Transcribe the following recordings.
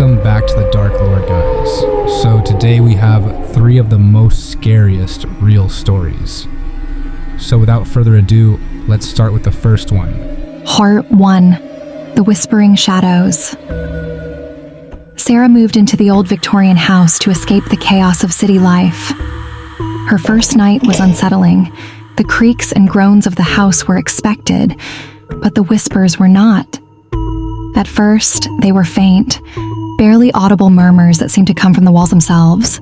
Welcome back to the Dark Lord, guys. So today we have 3 of the most scariest real stories. So without further ado, let's start with the first one. Part 1. The Whispering Shadows. Sarah moved into the old Victorian house to escape the chaos of city life. Her first night was unsettling. The creaks and groans of the house were expected, but the whispers were not. At first, they were faint, barely audible murmurs that seemed to come from the walls themselves.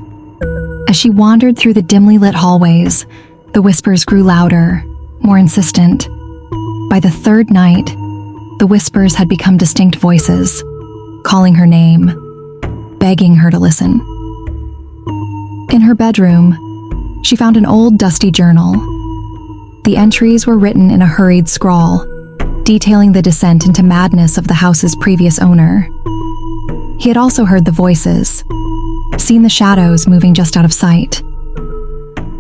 As she wandered through the dimly lit hallways, the whispers grew louder, more insistent. By the third night, the whispers had become distinct voices, calling her name, begging her to listen. In her bedroom, she found an old dusty journal. The entries were written in a hurried scrawl, detailing the descent into madness of the house's previous owner. He had also heard the voices, seen the shadows moving just out of sight.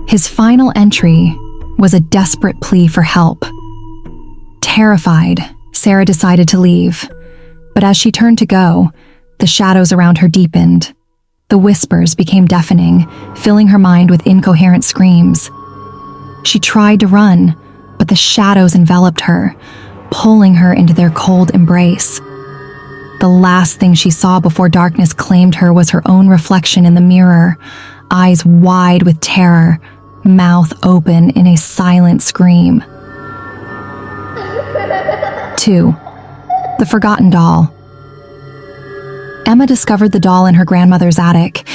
His final entry was a desperate plea for help. Terrified, Sarah decided to leave, but as she turned to go, the shadows around her deepened. The whispers became deafening, filling her mind with incoherent screams. She tried to run, but the shadows enveloped her, pulling her into their cold embrace. The last thing she saw before darkness claimed her was her own reflection in the mirror, eyes wide with terror, mouth open in a silent scream. 2. The Forgotten Doll. Emma discovered the doll in her grandmother's attic.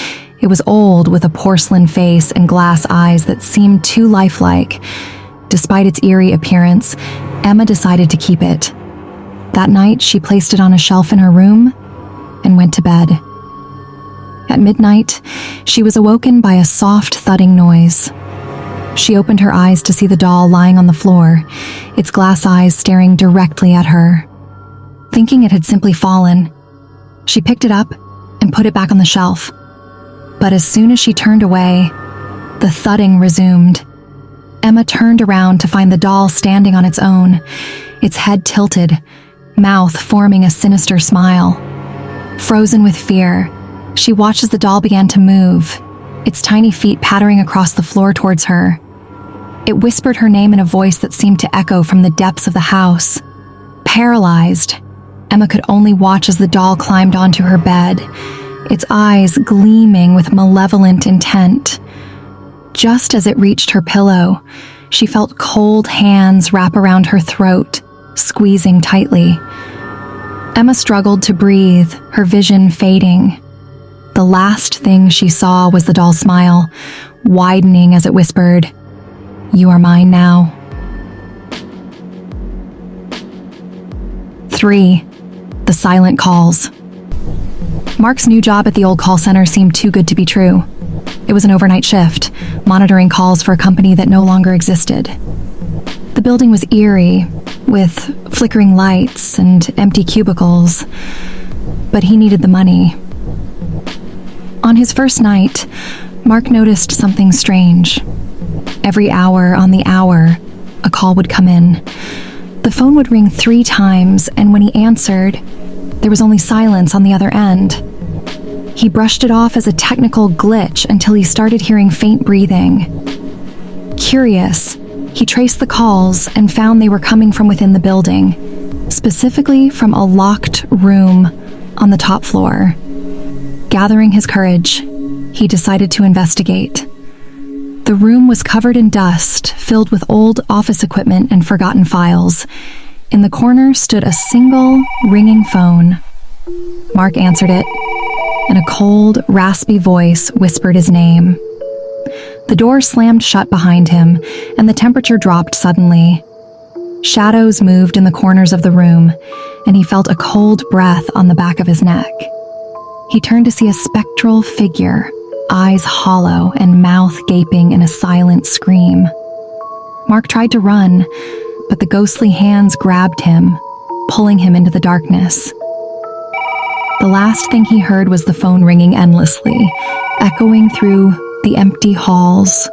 It was old, with a porcelain face and glass eyes that seemed too lifelike. Despite its eerie appearance, Emma decided to keep it. That night, she placed it on a shelf in her room and went to bed. At midnight, she was awoken by a soft thudding noise. She opened her eyes to see the doll lying on the floor, its glass eyes staring directly at her. Thinking it had simply fallen, she picked it up and put it back on the shelf. But as soon as she turned away, the thudding resumed. Emma turned around to find the doll standing on its own, its head tilted, mouth forming a sinister smile. Frozen with fear, she watched as the doll began to move, its tiny feet pattering across the floor towards her. It whispered her name in a voice that seemed to echo from the depths of the house. Paralyzed, Emma could only watch as the doll climbed onto her bed, its eyes gleaming with malevolent intent. Just as it reached her pillow, she felt cold hands wrap around her throat, squeezing tightly. Emma struggled to breathe, her vision fading. The last thing she saw was the doll's smile, widening as it whispered, "You are mine now." 3. The Silent Calls. Mark's new job at the old call center seemed too good to be true. It was an overnight shift, monitoring calls for a company that no longer existed. The building was eerie, with flickering lights and empty cubicles, but he needed the money. On his first night, Mark noticed something strange. Every hour on the hour, a call would come in. The phone would ring 3 times, and when he answered, there was only silence on the other end. He brushed it off as a technical glitch until he started hearing faint breathing. Curious, he traced the calls and found they were coming from within the building, specifically from a locked room on the top floor. Gathering his courage, he decided to investigate. The room was covered in dust, filled with old office equipment and forgotten files. In the corner stood a single, ringing phone. Mark answered it, and a cold, raspy voice whispered his name. The door slammed shut behind him, and the temperature dropped suddenly. Shadows moved in the corners of the room, and he felt a cold breath on the back of his neck. He turned to see a spectral figure, eyes hollow and mouth gaping in a silent scream. Mark tried to run, but the ghostly hands grabbed him, pulling him into the darkness. The last thing he heard was the phone ringing endlessly, echoing through the empty halls.